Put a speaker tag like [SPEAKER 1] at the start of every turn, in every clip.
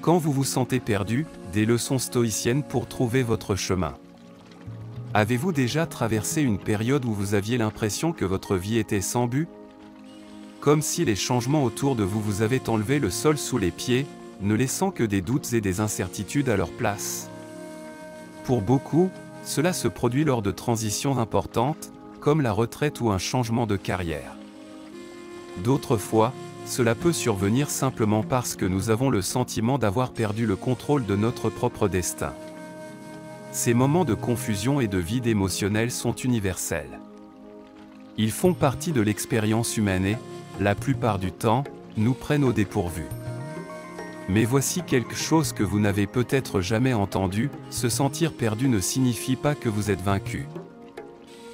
[SPEAKER 1] Quand vous vous sentez perdu, des leçons stoïciennes pour trouver votre chemin. Avez-vous déjà traversé une période où vous aviez l'impression que votre vie était sans but? Comme si les changements autour de vous vous avaient enlevé le sol sous les pieds, ne laissant que des doutes et des incertitudes à leur place. Pour beaucoup, cela se produit lors de transitions importantes, comme la retraite ou un changement de carrière. D'autres fois, cela peut survenir simplement parce que nous avons le sentiment d'avoir perdu le contrôle de notre propre destin. Ces moments de confusion et de vide émotionnel sont universels. Ils font partie de l'expérience humaine et, la plupart du temps, nous prennent au dépourvu. Mais voici quelque chose que vous n'avez peut-être jamais entendu, se sentir perdu ne signifie pas que vous êtes vaincu.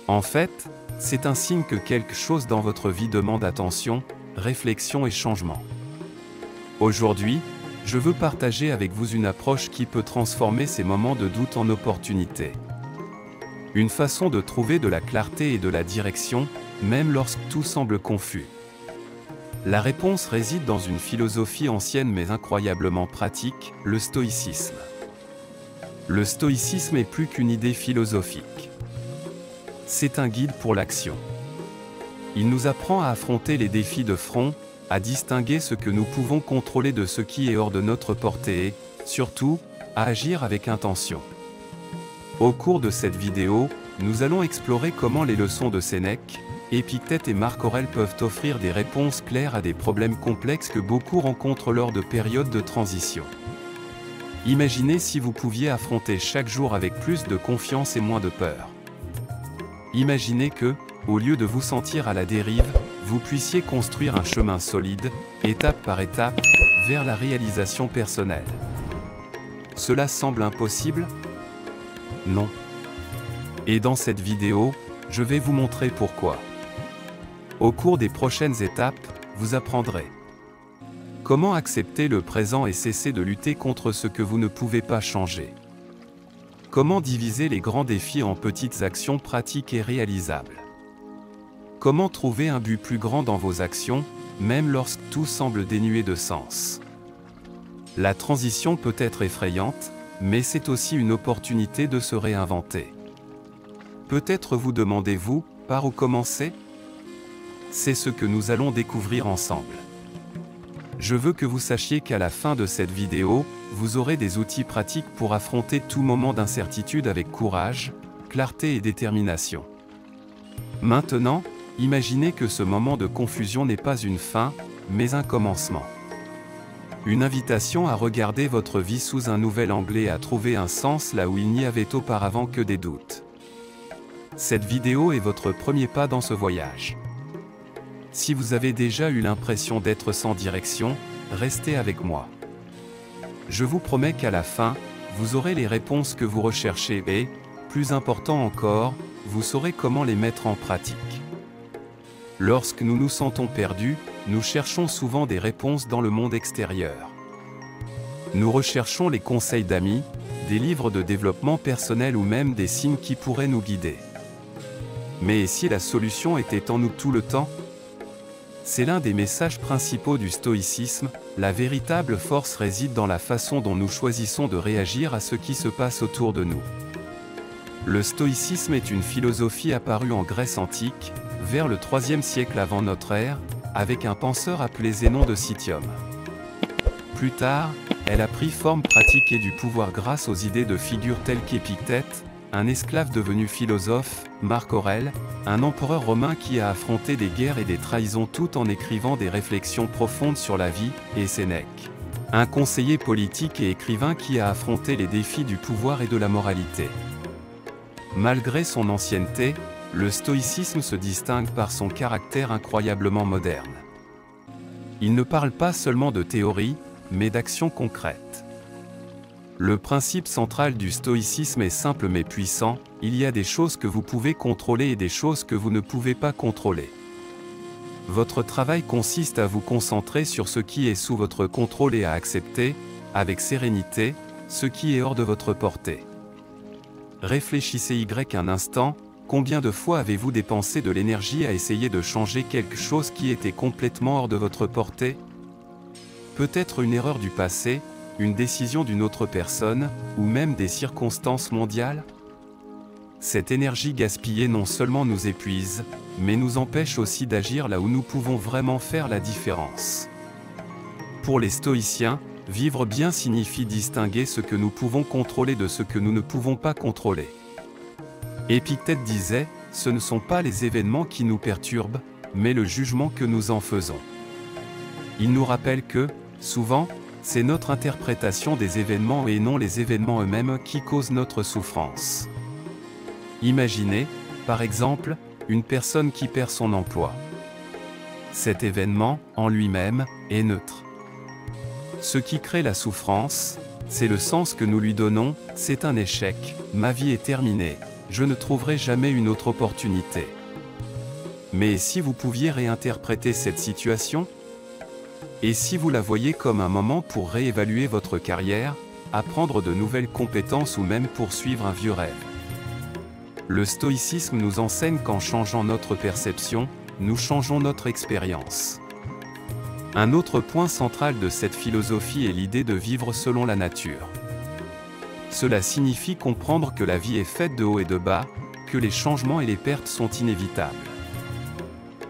[SPEAKER 1] En fait, c'est un signe que quelque chose dans votre vie demande attention, réflexion et changement. Aujourd'hui, je veux partager avec vous une approche qui peut transformer ces moments de doute en opportunités. Une façon de trouver de la clarté et de la direction, même lorsque tout semble confus. La réponse réside dans une philosophie ancienne mais incroyablement pratique, le stoïcisme. Le stoïcisme est plus qu'une idée philosophique. C'est un guide pour l'action. Il nous apprend à affronter les défis de front, à distinguer ce que nous pouvons contrôler de ce qui est hors de notre portée et, surtout, à agir avec intention. Au cours de cette vidéo, nous allons explorer comment les leçons de Sénèque, Épictète et Marc Aurèle peuvent offrir des réponses claires à des problèmes complexes que beaucoup rencontrent lors de périodes de transition. Imaginez si vous pouviez affronter chaque jour avec plus de confiance et moins de peur. Imaginez que, au lieu de vous sentir à la dérive, vous puissiez construire un chemin solide, étape par étape, vers la réalisation personnelle. Cela semble impossible? Non. Et dans cette vidéo, je vais vous montrer pourquoi. Au cours des prochaines étapes, vous apprendrez comment accepter le présent et cesser de lutter contre ce que vous ne pouvez pas changer. Comment diviser les grands défis en petites actions pratiques et réalisables. Comment trouver un but plus grand dans vos actions, même lorsque tout semble dénué de sens. La transition peut être effrayante, mais c'est aussi une opportunité de se réinventer. Peut-être vous demandez-vous, par où commencer? C'est ce que nous allons découvrir ensemble. Je veux que vous sachiez qu'à la fin de cette vidéo, vous aurez des outils pratiques pour affronter tout moment d'incertitude avec courage, clarté et détermination. Maintenant, imaginez que ce moment de confusion n'est pas une fin, mais un commencement. Une invitation à regarder votre vie sous un nouvel angle et à trouver un sens là où il n'y avait auparavant que des doutes. Cette vidéo est votre premier pas dans ce voyage. Si vous avez déjà eu l'impression d'être sans direction, restez avec moi. Je vous promets qu'à la fin, vous aurez les réponses que vous recherchez et, plus important encore, vous saurez comment les mettre en pratique. Lorsque nous nous sentons perdus, nous cherchons souvent des réponses dans le monde extérieur. Nous recherchons les conseils d'amis, des livres de développement personnel ou même des signes qui pourraient nous guider. Mais si la solution était en nous tout le temps? C'est l'un des messages principaux du stoïcisme, la véritable force réside dans la façon dont nous choisissons de réagir à ce qui se passe autour de nous. Le stoïcisme est une philosophie apparue en Grèce antique, vers le IIIe siècle avant notre ère, avec un penseur appelé Zénon de Citium. Plus tard, elle a pris forme pratique et du pouvoir grâce aux idées de figures telles qu'Épictète, un esclave devenu philosophe, Marc Aurèle, un empereur romain qui a affronté des guerres et des trahisons tout en écrivant des réflexions profondes sur la vie, et Sénèque, un conseiller politique et écrivain qui a affronté les défis du pouvoir et de la moralité. Malgré son ancienneté, le stoïcisme se distingue par son caractère incroyablement moderne. Il ne parle pas seulement de théorie, mais d'actions concrètes. Le principe central du stoïcisme est simple mais puissant, il y a des choses que vous pouvez contrôler et des choses que vous ne pouvez pas contrôler. Votre travail consiste à vous concentrer sur ce qui est sous votre contrôle et à accepter, avec sérénité, ce qui est hors de votre portée. Réfléchissez un instant, combien de fois avez-vous dépensé de l'énergie à essayer de changer quelque chose qui était complètement hors de votre portée? Peut-être une erreur du passé, une décision d'une autre personne, ou même des circonstances mondiales? Cette énergie gaspillée non seulement nous épuise, mais nous empêche aussi d'agir là où nous pouvons vraiment faire la différence. Pour les stoïciens, vivre bien signifie distinguer ce que nous pouvons contrôler de ce que nous ne pouvons pas contrôler. Épictète disait, ce ne sont pas les événements qui nous perturbent, mais le jugement que nous en faisons. Il nous rappelle que, souvent, c'est notre interprétation des événements et non les événements eux-mêmes qui causent notre souffrance. Imaginez, par exemple, une personne qui perd son emploi. Cet événement, en lui-même, est neutre. Ce qui crée la souffrance, c'est le sens que nous lui donnons, c'est un échec, ma vie est terminée, je ne trouverai jamais une autre opportunité. Mais si vous pouviez réinterpréter cette situation? Et si vous la voyez comme un moment pour réévaluer votre carrière, apprendre de nouvelles compétences ou même poursuivre un vieux rêve? Le stoïcisme nous enseigne qu'en changeant notre perception, nous changeons notre expérience. Un autre point central de cette philosophie est l'idée de vivre selon la nature. Cela signifie comprendre que la vie est faite de hauts et de bas, que les changements et les pertes sont inévitables.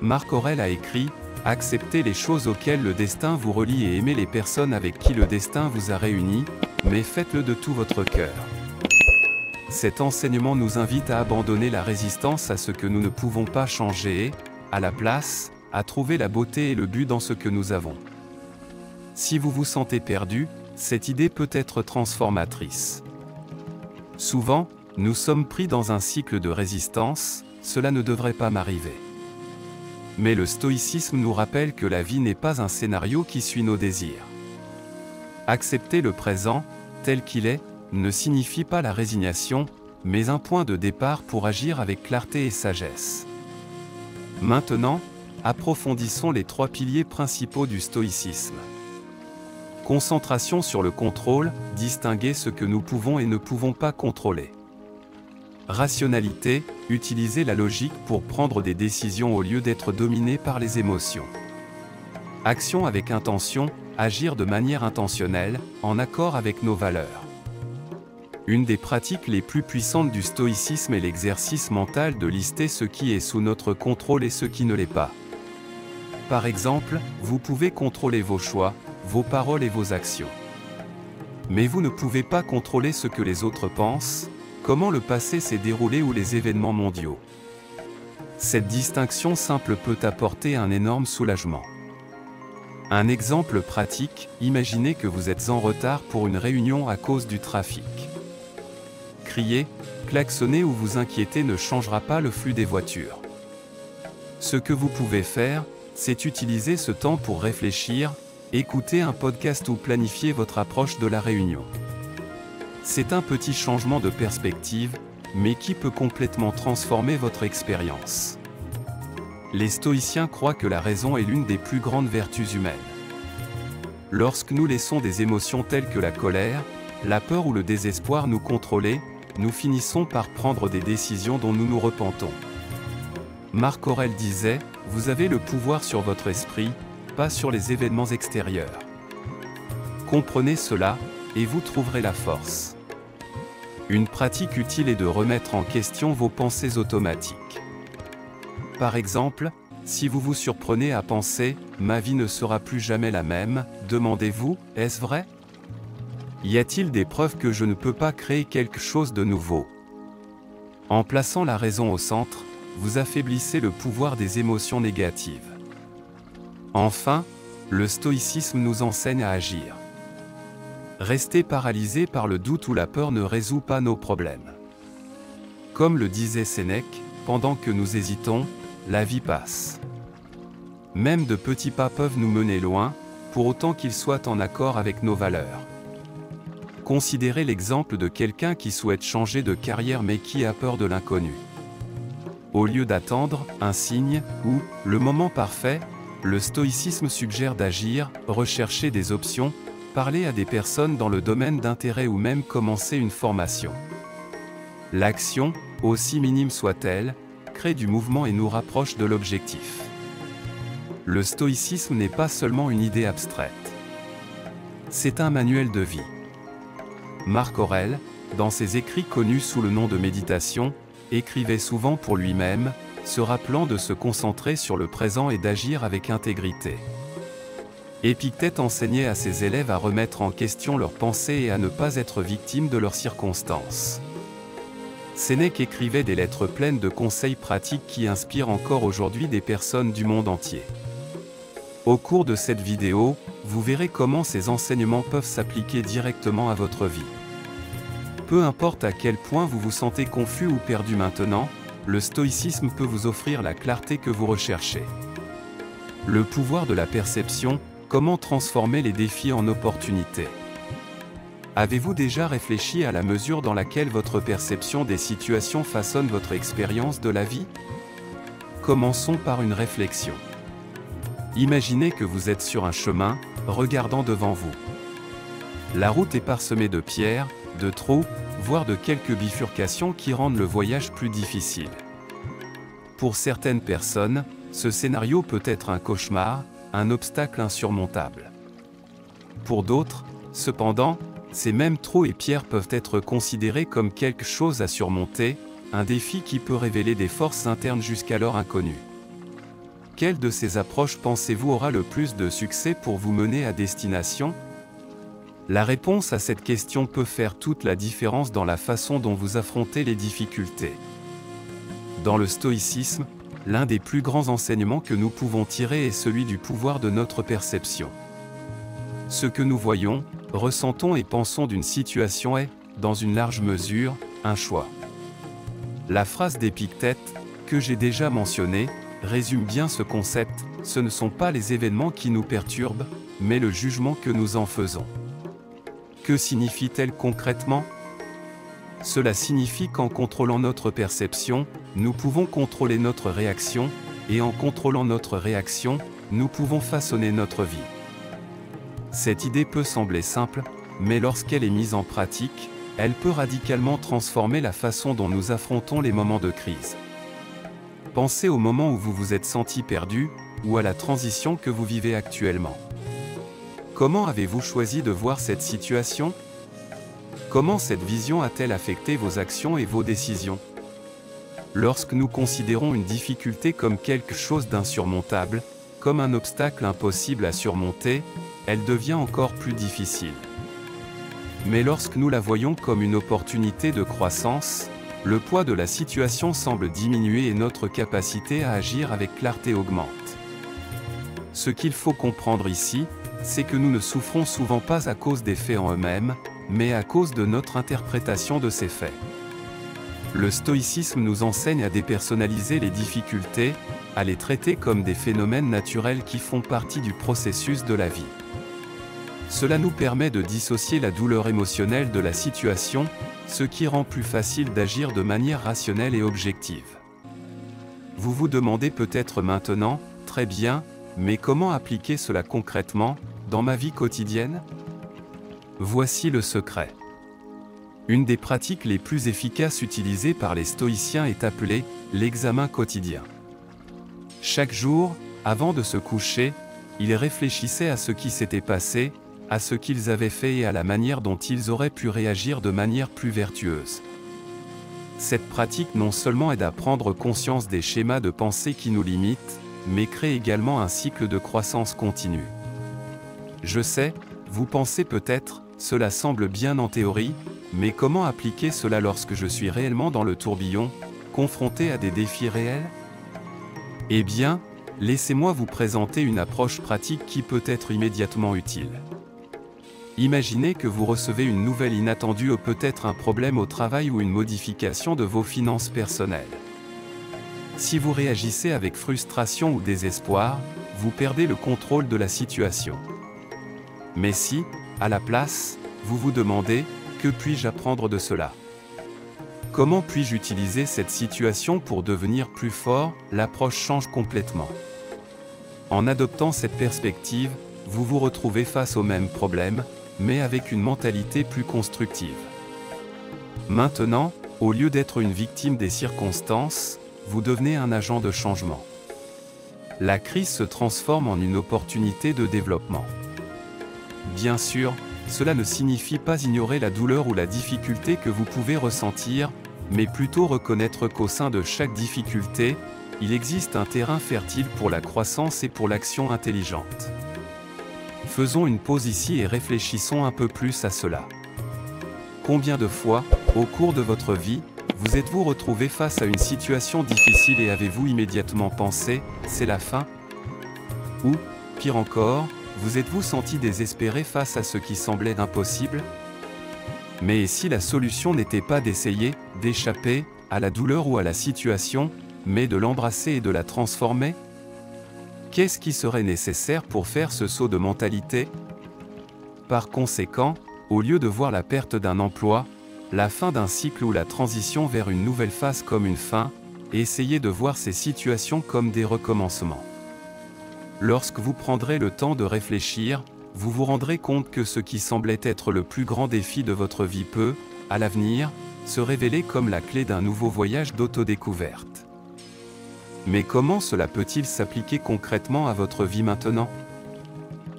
[SPEAKER 1] Marc Aurèle a écrit « Acceptez les choses auxquelles le destin vous relie et aimez les personnes avec qui le destin vous a réunis, mais faites-le de tout votre cœur. » Cet enseignement nous invite à abandonner la résistance à ce que nous ne pouvons pas changer et, à la place, à trouver la beauté et le but dans ce que nous avons. Si vous vous sentez perdu, cette idée peut être transformatrice. Souvent, nous sommes pris dans un cycle de résistance, cela ne devrait pas m'arriver. Mais le stoïcisme nous rappelle que la vie n'est pas un scénario qui suit nos désirs. Accepter le présent, tel qu'il est, ne signifie pas la résignation, mais un point de départ pour agir avec clarté et sagesse. Maintenant, approfondissons les 3 piliers principaux du stoïcisme. Concentration sur le contrôle, distinguer ce que nous pouvons et ne pouvons pas contrôler. Rationalité, utiliser la logique pour prendre des décisions au lieu d'être dominé par les émotions. Action avec intention, agir de manière intentionnelle, en accord avec nos valeurs. Une des pratiques les plus puissantes du stoïcisme est l'exercice mental de lister ce qui est sous notre contrôle et ce qui ne l'est pas. Par exemple, vous pouvez contrôler vos choix, vos paroles et vos actions. Mais vous ne pouvez pas contrôler ce que les autres pensent, comment le passé s'est déroulé ou les événements mondiaux. Cette distinction simple peut apporter un énorme soulagement. Un exemple pratique, imaginez que vous êtes en retard pour une réunion à cause du trafic. Crier, klaxonner ou vous inquiéter ne changera pas le flux des voitures. Ce que vous pouvez faire, c'est utiliser ce temps pour réfléchir, écouter un podcast ou planifier votre approche de la réunion. C'est un petit changement de perspective, mais qui peut complètement transformer votre expérience. Les stoïciens croient que la raison est l'une des plus grandes vertus humaines. Lorsque nous laissons des émotions telles que la colère, la peur ou le désespoir nous contrôler, nous finissons par prendre des décisions dont nous nous repentons. Marc Aurèle disait, « Vous avez le pouvoir sur votre esprit, pas sur les événements extérieurs. » Comprenez cela, et vous trouverez la force. Une pratique utile est de remettre en question vos pensées automatiques. Par exemple, si vous vous surprenez à penser « Ma vie ne sera plus jamais la même », demandez-vous « Est-ce vrai ? Y a-t-il des preuves que je ne peux pas créer quelque chose de nouveau ?» En plaçant la raison au centre, vous affaiblissez le pouvoir des émotions négatives. Enfin, le stoïcisme nous enseigne à agir. Rester paralysé par le doute ou la peur ne résout pas nos problèmes. Comme le disait Sénèque, pendant que nous hésitons, la vie passe. Même de petits pas peuvent nous mener loin, pour autant qu'ils soient en accord avec nos valeurs. Considérez l'exemple de quelqu'un qui souhaite changer de carrière mais qui a peur de l'inconnu. Au lieu d'attendre un signe ou le moment parfait, le stoïcisme suggère d'agir, rechercher des options, parler à des personnes dans le domaine d'intérêt ou même commencer une formation. L'action, aussi minime soit-elle, crée du mouvement et nous rapproche de l'objectif. Le stoïcisme n'est pas seulement une idée abstraite. C'est un manuel de vie. Marc Aurèle, dans ses écrits connus sous le nom de Méditation, écrivait souvent pour lui-même, se rappelant de se concentrer sur le présent et d'agir avec intégrité. Épictète enseignait à ses élèves à remettre en question leurs pensées et à ne pas être victimes de leurs circonstances. Sénèque écrivait des lettres pleines de conseils pratiques qui inspirent encore aujourd'hui des personnes du monde entier. Au cours de cette vidéo, vous verrez comment ces enseignements peuvent s'appliquer directement à votre vie. Peu importe à quel point vous vous sentez confus ou perdu maintenant, le stoïcisme peut vous offrir la clarté que vous recherchez. Le pouvoir de la perception, comment transformer les défis en opportunités. Avez-vous déjà réfléchi à la mesure dans laquelle votre perception des situations façonne votre expérience de la vie? Commençons par une réflexion. Imaginez que vous êtes sur un chemin, regardant devant vous. La route est parsemée de pierres, de trous, voire de quelques bifurcations qui rendent le voyage plus difficile. Pour certaines personnes, ce scénario peut être un cauchemar, un obstacle insurmontable. Pour d'autres, cependant, ces mêmes trous et pierres peuvent être considérés comme quelque chose à surmonter, un défi qui peut révéler des forces internes jusqu'alors inconnues. Quelle de ces approches pensez-vous aura le plus de succès pour vous mener à destination? La réponse à cette question peut faire toute la différence dans la façon dont vous affrontez les difficultés. Dans le stoïcisme, l'un des plus grands enseignements que nous pouvons tirer est celui du pouvoir de notre perception. Ce que nous voyons, ressentons et pensons d'une situation est, dans une large mesure, un choix. La phrase d'Épictète, que j'ai déjà mentionnée, résume bien ce concept: ce ne sont pas les événements qui nous perturbent, mais le jugement que nous en faisons. Que signifie-t-elle concrètement? Cela signifie qu'en contrôlant notre perception, nous pouvons contrôler notre réaction, et en contrôlant notre réaction, nous pouvons façonner notre vie. Cette idée peut sembler simple, mais lorsqu'elle est mise en pratique, elle peut radicalement transformer la façon dont nous affrontons les moments de crise. Pensez au moment où vous vous êtes senti perdu, ou à la transition que vous vivez actuellement. Comment avez-vous choisi de voir cette situation? Comment cette vision a-t-elle affecté vos actions et vos décisions? Lorsque nous considérons une difficulté comme quelque chose d'insurmontable, comme un obstacle impossible à surmonter, elle devient encore plus difficile. Mais lorsque nous la voyons comme une opportunité de croissance, le poids de la situation semble diminuer et notre capacité à agir avec clarté augmente. Ce qu'il faut comprendre ici, c'est que nous ne souffrons souvent pas à cause des faits en eux-mêmes, mais à cause de notre interprétation de ces faits. Le stoïcisme nous enseigne à dépersonnaliser les difficultés, à les traiter comme des phénomènes naturels qui font partie du processus de la vie. Cela nous permet de dissocier la douleur émotionnelle de la situation, ce qui rend plus facile d'agir de manière rationnelle et objective. Vous vous demandez peut-être maintenant, très bien, mais comment appliquer cela concrètement, dans ma vie quotidienne? Voici le secret. Une des pratiques les plus efficaces utilisées par les stoïciens est appelée l'examen quotidien. Chaque jour, avant de se coucher, ils réfléchissaient à ce qui s'était passé, à ce qu'ils avaient fait et à la manière dont ils auraient pu réagir de manière plus vertueuse. Cette pratique non seulement aide à prendre conscience des schémas de pensée qui nous limitent, mais crée également un cycle de croissance continue. Je sais, vous pensez peut-être, cela semble bien en théorie, mais comment appliquer cela lorsque je suis réellement dans le tourbillon, confronté à des défis réels? Eh bien, laissez-moi vous présenter une approche pratique qui peut être immédiatement utile. Imaginez que vous recevez une nouvelle inattendue ou peut-être un problème au travail ou une modification de vos finances personnelles. Si vous réagissez avec frustration ou désespoir, vous perdez le contrôle de la situation. Mais si, à la place, vous vous demandez « Que puis-je apprendre de cela ? Comment puis-je utiliser cette situation pour devenir plus fort ?» L'approche change complètement. En adoptant cette perspective, vous vous retrouvez face au même problème, mais avec une mentalité plus constructive. Maintenant, au lieu d'être une victime des circonstances, vous devenez un agent de changement. La crise se transforme en une opportunité de développement. Bien sûr, cela ne signifie pas ignorer la douleur ou la difficulté que vous pouvez ressentir, mais plutôt reconnaître qu'au sein de chaque difficulté, il existe un terrain fertile pour la croissance et pour l'action intelligente. Faisons une pause ici et réfléchissons un peu plus à cela. Combien de fois, au cours de votre vie, vous êtes-vous retrouvé face à une situation difficile et avez-vous immédiatement pensé « c'est la fin » ou, pire encore, vous êtes-vous senti désespéré face à ce qui semblait impossible? Mais si la solution n'était pas d'essayer, d'échapper à la douleur ou à la situation, mais de l'embrasser et de la transformer? Qu'est-ce qui serait nécessaire pour faire ce saut de mentalité? Par conséquent, au lieu de voir la perte d'un emploi, la fin d'un cycle ou la transition vers une nouvelle phase comme une fin, essayez de voir ces situations comme des recommencements. Lorsque vous prendrez le temps de réfléchir, vous vous rendrez compte que ce qui semblait être le plus grand défi de votre vie peut, à l'avenir, se révéler comme la clé d'un nouveau voyage d'autodécouverte. Mais comment cela peut-il s'appliquer concrètement à votre vie maintenant?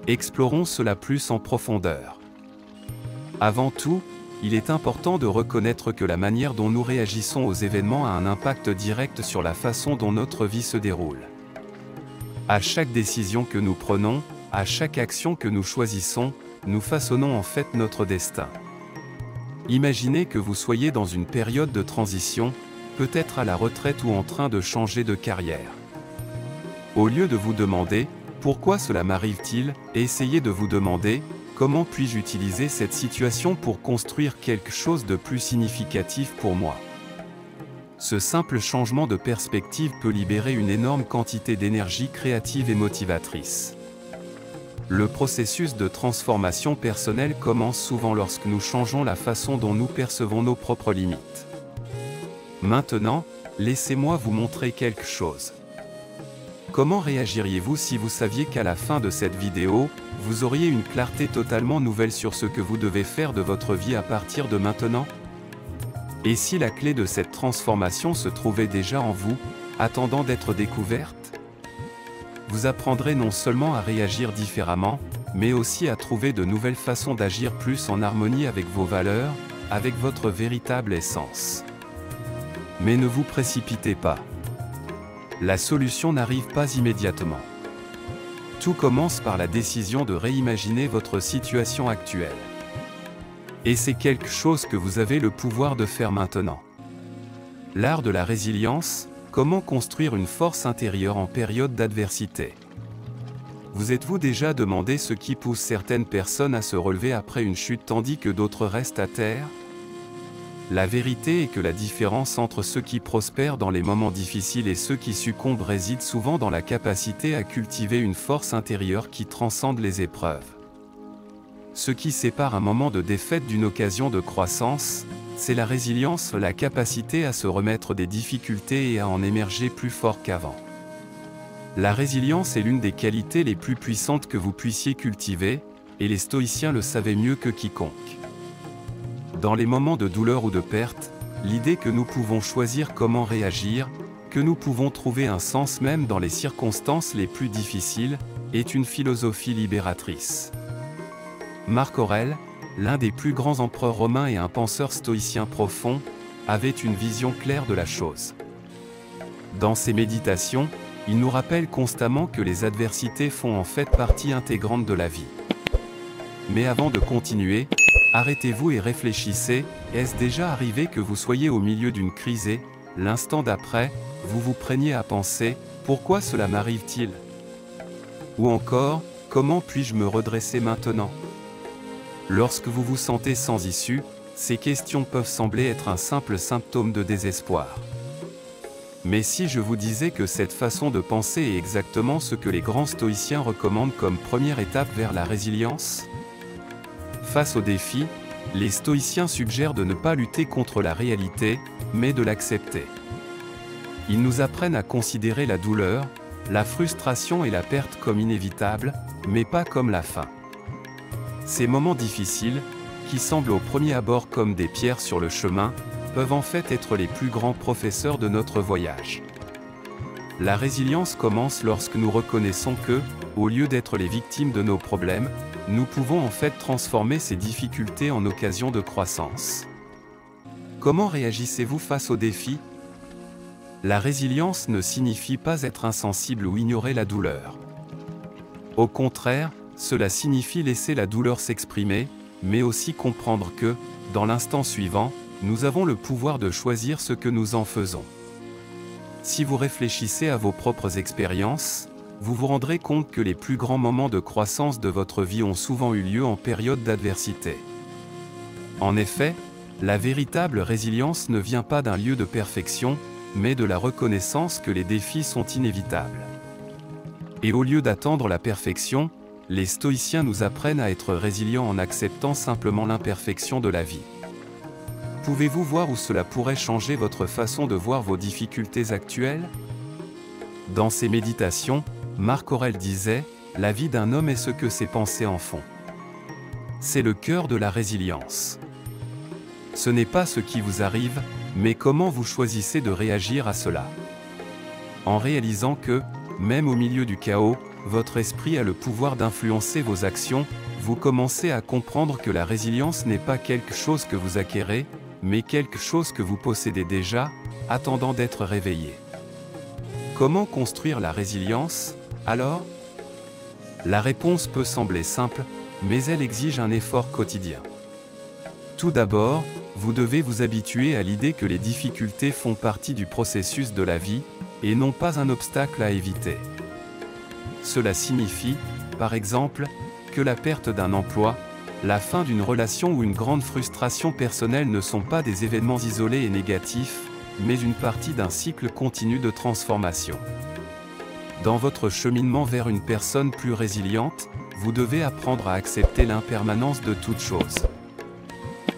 [SPEAKER 1] Explorons cela plus en profondeur. Avant tout, il est important de reconnaître que la manière dont nous réagissons aux événements a un impact direct sur la façon dont notre vie se déroule. À chaque décision que nous prenons, à chaque action que nous choisissons, nous façonnons en fait notre destin. Imaginez que vous soyez dans une période de transition, peut-être à la retraite ou en train de changer de carrière. Au lieu de vous demander « Pourquoi cela m'arrive-t-il ?», essayez de vous demander « Comment puis-je utiliser cette situation pour construire quelque chose de plus significatif pour moi ?» Ce simple changement de perspective peut libérer une énorme quantité d'énergie créative et motivatrice. Le processus de transformation personnelle commence souvent lorsque nous changeons la façon dont nous percevons nos propres limites. Maintenant, laissez-moi vous montrer quelque chose. Comment réagiriez-vous si vous saviez qu'à la fin de cette vidéo, vous auriez une clarté totalement nouvelle sur ce que vous devez faire de votre vie à partir de maintenant? Et si la clé de cette transformation se trouvait déjà en vous, attendant d'être découverte? Vous apprendrez non seulement à réagir différemment, mais aussi à trouver de nouvelles façons d'agir plus en harmonie avec vos valeurs, avec votre véritable essence. Mais ne vous précipitez pas. La solution n'arrive pas immédiatement. Tout commence par la décision de réimaginer votre situation actuelle. Et c'est quelque chose que vous avez le pouvoir de faire maintenant. L'art de la résilience, comment construire une force intérieure en période d'adversité. Vous êtes-vous déjà demandé ce qui pousse certaines personnes à se relever après une chute tandis que d'autres restent à terre? La vérité est que la différence entre ceux qui prospèrent dans les moments difficiles et ceux qui succombent réside souvent dans la capacité à cultiver une force intérieure qui transcende les épreuves. Ce qui sépare un moment de défaite d'une occasion de croissance, c'est la résilience, la capacité à se remettre des difficultés et à en émerger plus fort qu'avant. La résilience est l'une des qualités les plus puissantes que vous puissiez cultiver, et les stoïciens le savaient mieux que quiconque. Dans les moments de douleur ou de perte, l'idée que nous pouvons choisir comment réagir, que nous pouvons trouver un sens même dans les circonstances les plus difficiles, est une philosophie libératrice. Marc Aurèle, l'un des plus grands empereurs romains et un penseur stoïcien profond, avait une vision claire de la chose. Dans ses méditations, il nous rappelle constamment que les adversités font en fait partie intégrante de la vie. Mais avant de continuer, arrêtez-vous et réfléchissez, est-ce déjà arrivé que vous soyez au milieu d'une crise et, l'instant d'après, vous vous preniez à penser « Pourquoi cela m'arrive-t-il » Ou encore « Comment puis-je me redresser maintenant » Lorsque vous vous sentez sans issue, ces questions peuvent sembler être un simple symptôme de désespoir. Mais si je vous disais que cette façon de penser est exactement ce que les grands stoïciens recommandent comme première étape vers la résilience? Face au défi, les stoïciens suggèrent de ne pas lutter contre la réalité, mais de l'accepter. Ils nous apprennent à considérer la douleur, la frustration et la perte comme inévitables, mais pas comme la fin. Ces moments difficiles, qui semblent au premier abord comme des pierres sur le chemin, peuvent en fait être les plus grands professeurs de notre voyage. La résilience commence lorsque nous reconnaissons que, au lieu d'être les victimes de nos problèmes, nous pouvons en fait transformer ces difficultés en occasions de croissance. Comment réagissez-vous face aux défis? La résilience ne signifie pas être insensible ou ignorer la douleur. Au contraire, cela signifie laisser la douleur s'exprimer, mais aussi comprendre que, dans l'instant suivant, nous avons le pouvoir de choisir ce que nous en faisons. Si vous réfléchissez à vos propres expériences, vous vous rendrez compte que les plus grands moments de croissance de votre vie ont souvent eu lieu en période d'adversité. En effet, la véritable résilience ne vient pas d'un lieu de perfection, mais de la reconnaissance que les défis sont inévitables. Et au lieu d'attendre la perfection, les stoïciens nous apprennent à être résilients en acceptant simplement l'imperfection de la vie. Pouvez-vous voir où cela pourrait changer votre façon de voir vos difficultés actuelles? Dans ses méditations, Marc Aurèle disait « La vie d'un homme est ce que ses pensées en font ». C'est le cœur de la résilience. Ce n'est pas ce qui vous arrive, mais comment vous choisissez de réagir à cela. En réalisant que, même au milieu du chaos, votre esprit a le pouvoir d'influencer vos actions, vous commencez à comprendre que la résilience n'est pas quelque chose que vous acquérez, mais quelque chose que vous possédez déjà, attendant d'être réveillé. Comment construire la résilience, alors? La réponse peut sembler simple, mais elle exige un effort quotidien. Tout d'abord, vous devez vous habituer à l'idée que les difficultés font partie du processus de la vie, et non pas un obstacle à éviter. Cela signifie, par exemple, que la perte d'un emploi, la fin d'une relation ou une grande frustration personnelle ne sont pas des événements isolés et négatifs, mais une partie d'un cycle continu de transformation. Dans votre cheminement vers une personne plus résiliente, vous devez apprendre à accepter l'impermanence de toute chose.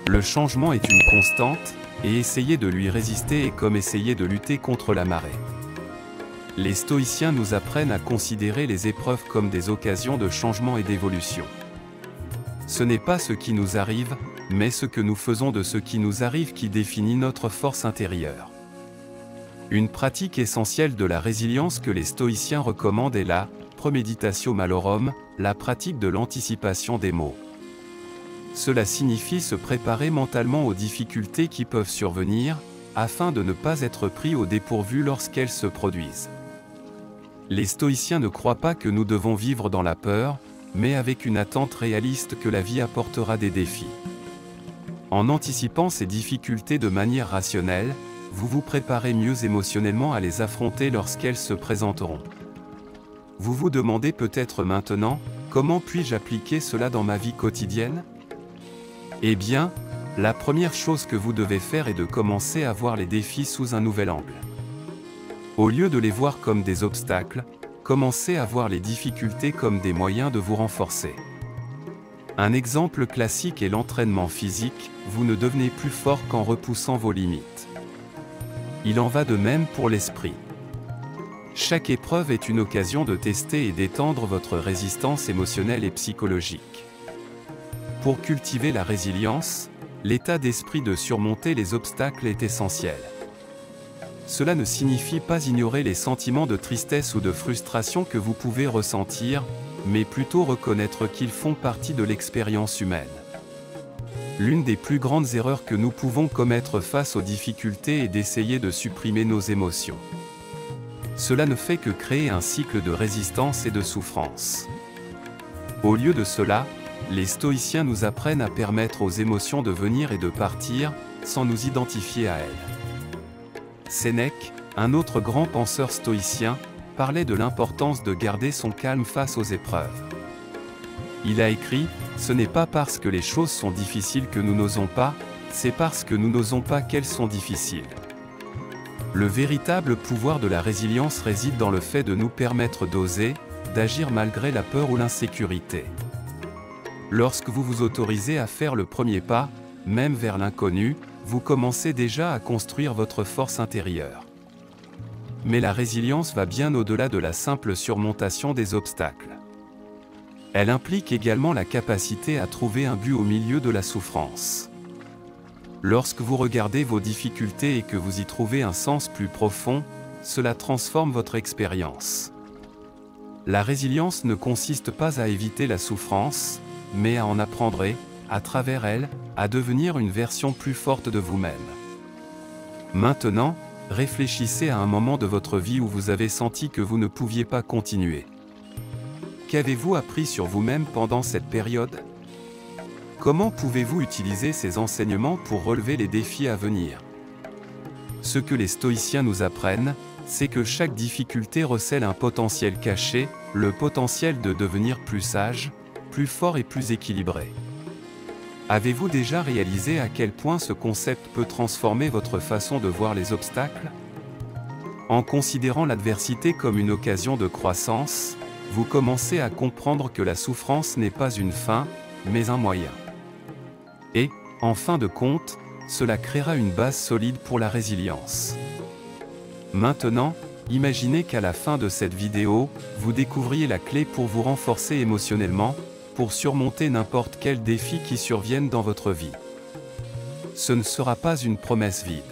[SPEAKER 1] Le changement est une constante, et essayer de lui résister est comme essayer de lutter contre la marée. Les stoïciens nous apprennent à considérer les épreuves comme des occasions de changement et d'évolution. Ce n'est pas ce qui nous arrive, mais ce que nous faisons de ce qui nous arrive qui définit notre force intérieure. Une pratique essentielle de la résilience que les stoïciens recommandent est la premeditatio malorum, la pratique de l'anticipation des maux. Cela signifie se préparer mentalement aux difficultés qui peuvent survenir, afin de ne pas être pris au dépourvu lorsqu'elles se produisent. Les stoïciens ne croient pas que nous devons vivre dans la peur, mais avec une attente réaliste que la vie apportera des défis. En anticipant ces difficultés de manière rationnelle, vous vous préparez mieux émotionnellement à les affronter lorsqu'elles se présenteront. Vous vous demandez peut-être maintenant, comment puis-je appliquer cela dans ma vie quotidienne? Eh bien, la première chose que vous devez faire est de commencer à voir les défis sous un nouvel angle. Au lieu de les voir comme des obstacles, commencez à voir les difficultés comme des moyens de vous renforcer. Un exemple classique est l'entraînement physique, vous ne devenez plus fort qu'en repoussant vos limites. Il en va de même pour l'esprit. Chaque épreuve est une occasion de tester et d'étendre votre résistance émotionnelle et psychologique. Pour cultiver la résilience, l'état d'esprit de surmonter les obstacles est essentiel. Cela ne signifie pas ignorer les sentiments de tristesse ou de frustration que vous pouvez ressentir, mais plutôt reconnaître qu'ils font partie de l'expérience humaine. L'une des plus grandes erreurs que nous pouvons commettre face aux difficultés est d'essayer de supprimer nos émotions. Cela ne fait que créer un cycle de résistance et de souffrance. Au lieu de cela, les stoïciens nous apprennent à permettre aux émotions de venir et de partir, sans nous identifier à elles. Sénèque, un autre grand penseur stoïcien, parlait de l'importance de garder son calme face aux épreuves. Il a écrit « Ce n'est pas parce que les choses sont difficiles que nous n'osons pas, c'est parce que nous n'osons pas qu'elles sont difficiles. » Le véritable pouvoir de la résilience réside dans le fait de nous permettre d'oser, d'agir malgré la peur ou l'insécurité. Lorsque vous vous autorisez à faire le premier pas, même vers l'inconnu, vous commencez déjà à construire votre force intérieure. Mais la résilience va bien au-delà de la simple surmontation des obstacles. Elle implique également la capacité à trouver un but au milieu de la souffrance. Lorsque vous regardez vos difficultés et que vous y trouvez un sens plus profond, cela transforme votre expérience. La résilience ne consiste pas à éviter la souffrance, mais à en apprendre et, à travers elle, à devenir une version plus forte de vous-même. Maintenant, réfléchissez à un moment de votre vie où vous avez senti que vous ne pouviez pas continuer. Qu'avez-vous appris sur vous-même pendant cette période? Comment pouvez-vous utiliser ces enseignements pour relever les défis à venir? Ce que les stoïciens nous apprennent, c'est que chaque difficulté recèle un potentiel caché, le potentiel de devenir plus sage, plus fort et plus équilibré. Avez-vous déjà réalisé à quel point ce concept peut transformer votre façon de voir les obstacles? En considérant l'adversité comme une occasion de croissance, vous commencez à comprendre que la souffrance n'est pas une fin, mais un moyen. Et, en fin de compte, cela créera une base solide pour la résilience. Maintenant, imaginez qu'à la fin de cette vidéo, vous découvriez la clé pour vous renforcer émotionnellement, pour surmonter n'importe quel défi qui survienne dans votre vie. Ce ne sera pas une promesse vide.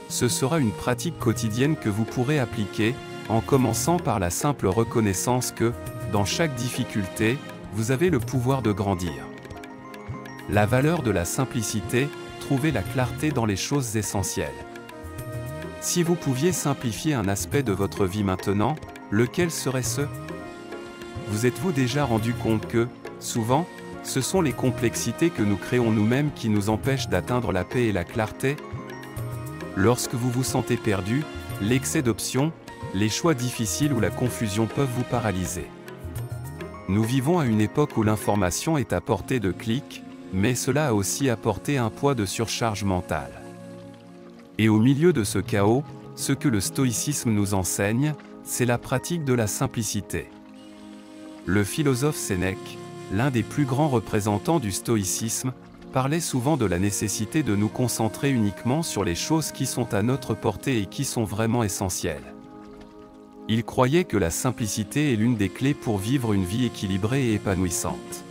[SPEAKER 1] Ce sera une pratique quotidienne que vous pourrez appliquer, en commençant par la simple reconnaissance que, dans chaque difficulté, vous avez le pouvoir de grandir. La valeur de la simplicité, trouvez la clarté dans les choses essentielles. Si vous pouviez simplifier un aspect de votre vie maintenant, lequel serait-ce? Vous êtes-vous déjà rendu compte que, souvent, ce sont les complexités que nous créons nous-mêmes qui nous empêchent d'atteindre la paix et la clarté? Lorsque vous vous sentez perdu, l'excès d'options, les choix difficiles ou la confusion peuvent vous paralyser. Nous vivons à une époque où l'information est à portée de clic, mais cela a aussi apporté un poids de surcharge mentale. Et au milieu de ce chaos, ce que le stoïcisme nous enseigne, c'est la pratique de la simplicité. Le philosophe Sénèque, l'un des plus grands représentants du stoïcisme, parlait souvent de la nécessité de nous concentrer uniquement sur les choses qui sont à notre portée et qui sont vraiment essentielles. Il croyait que la simplicité est l'une des clés pour vivre une vie équilibrée et épanouissante.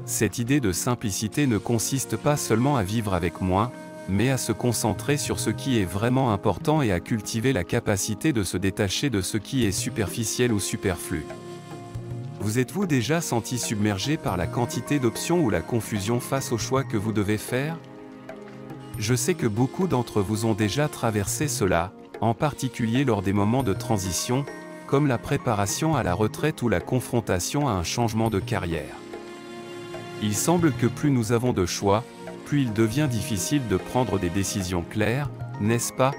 [SPEAKER 1] Cette idée de simplicité ne consiste pas seulement à vivre avec moins, mais à se concentrer sur ce qui est vraiment important et à cultiver la capacité de se détacher de ce qui est superficiel ou superflu. Vous êtes-vous déjà senti submergé par la quantité d'options ou la confusion face aux choix que vous devez faire? Je sais que beaucoup d'entre vous ont déjà traversé cela, en particulier lors des moments de transition, comme la préparation à la retraite ou la confrontation à un changement de carrière. Il semble que plus nous avons de choix, plus il devient difficile de prendre des décisions claires, n'est-ce pas?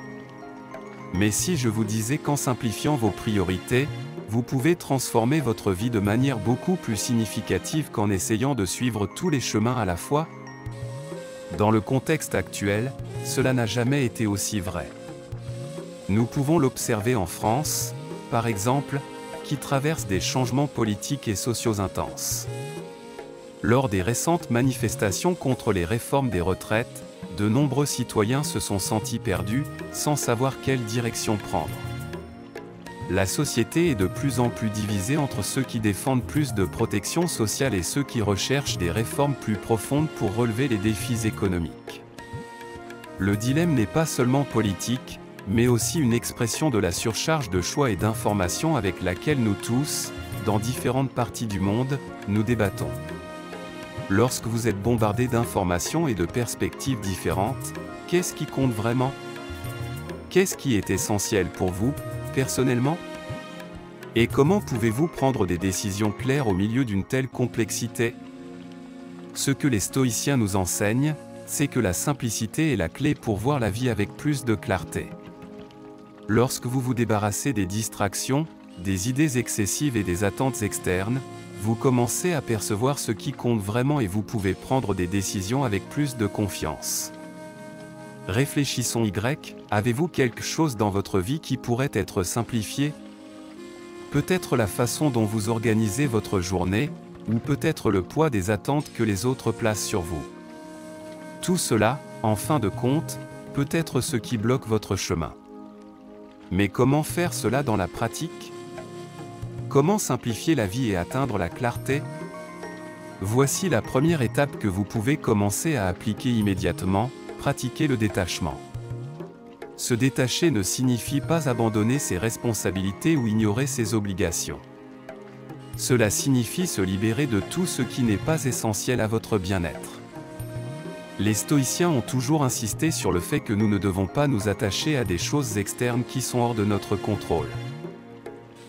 [SPEAKER 1] Mais si je vous disais qu'en simplifiant vos priorités, vous pouvez transformer votre vie de manière beaucoup plus significative qu'en essayant de suivre tous les chemins à la fois? Dans le contexte actuel, cela n'a jamais été aussi vrai. Nous pouvons l'observer en France, par exemple, qui traverse des changements politiques et sociaux intenses. Lors des récentes manifestations contre les réformes des retraites, de nombreux citoyens se sont sentis perdus, sans savoir quelle direction prendre. La société est de plus en plus divisée entre ceux qui défendent plus de protection sociale et ceux qui recherchent des réformes plus profondes pour relever les défis économiques. Le dilemme n'est pas seulement politique, mais aussi une expression de la surcharge de choix et d'informations avec laquelle nous tous, dans différentes parties du monde, nous débattons. Lorsque vous êtes bombardé d'informations et de perspectives différentes, qu'est-ce qui compte vraiment? Qu'est-ce qui est essentiel pour vous, personnellement? Et comment pouvez-vous prendre des décisions claires au milieu d'une telle complexité? Ce que les stoïciens nous enseignent, c'est que la simplicité est la clé pour voir la vie avec plus de clarté. Lorsque vous vous débarrassez des distractions, des idées excessives et des attentes externes, vous commencez à percevoir ce qui compte vraiment et vous pouvez prendre des décisions avec plus de confiance. Réfléchissons avez-vous quelque chose dans votre vie qui pourrait être simplifié? Peut-être la façon dont vous organisez votre journée, ou peut-être le poids des attentes que les autres placent sur vous. Tout cela, en fin de compte, peut être ce qui bloque votre chemin. Mais comment faire cela dans la pratique? Comment simplifier la vie et atteindre la clarté? Voici la première étape que vous pouvez commencer à appliquer immédiatement, pratiquer le détachement. Se détacher ne signifie pas abandonner ses responsabilités ou ignorer ses obligations. Cela signifie se libérer de tout ce qui n'est pas essentiel à votre bien-être. Les stoïciens ont toujours insisté sur le fait que nous ne devons pas nous attacher à des choses externes qui sont hors de notre contrôle.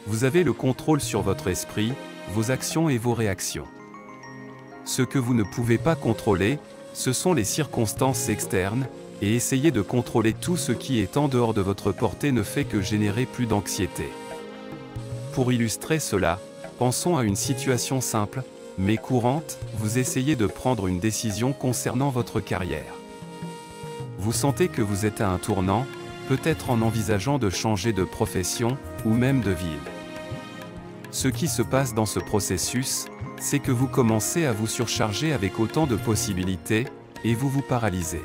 [SPEAKER 1] Vous avez le contrôle sur votre esprit, vos actions et vos réactions. Ce que vous ne pouvez pas contrôler, ce sont les circonstances externes, et essayer de contrôler tout ce qui est en dehors de votre portée ne fait que générer plus d'anxiété. Pour illustrer cela, pensons à une situation simple, mais courante, vous essayez de prendre une décision concernant votre carrière. Vous sentez que vous êtes à un tournant, peut-être en envisageant de changer de profession, ou même de ville. Ce qui se passe dans ce processus, c'est que vous commencez à vous surcharger avec autant de possibilités, et vous vous paralysez.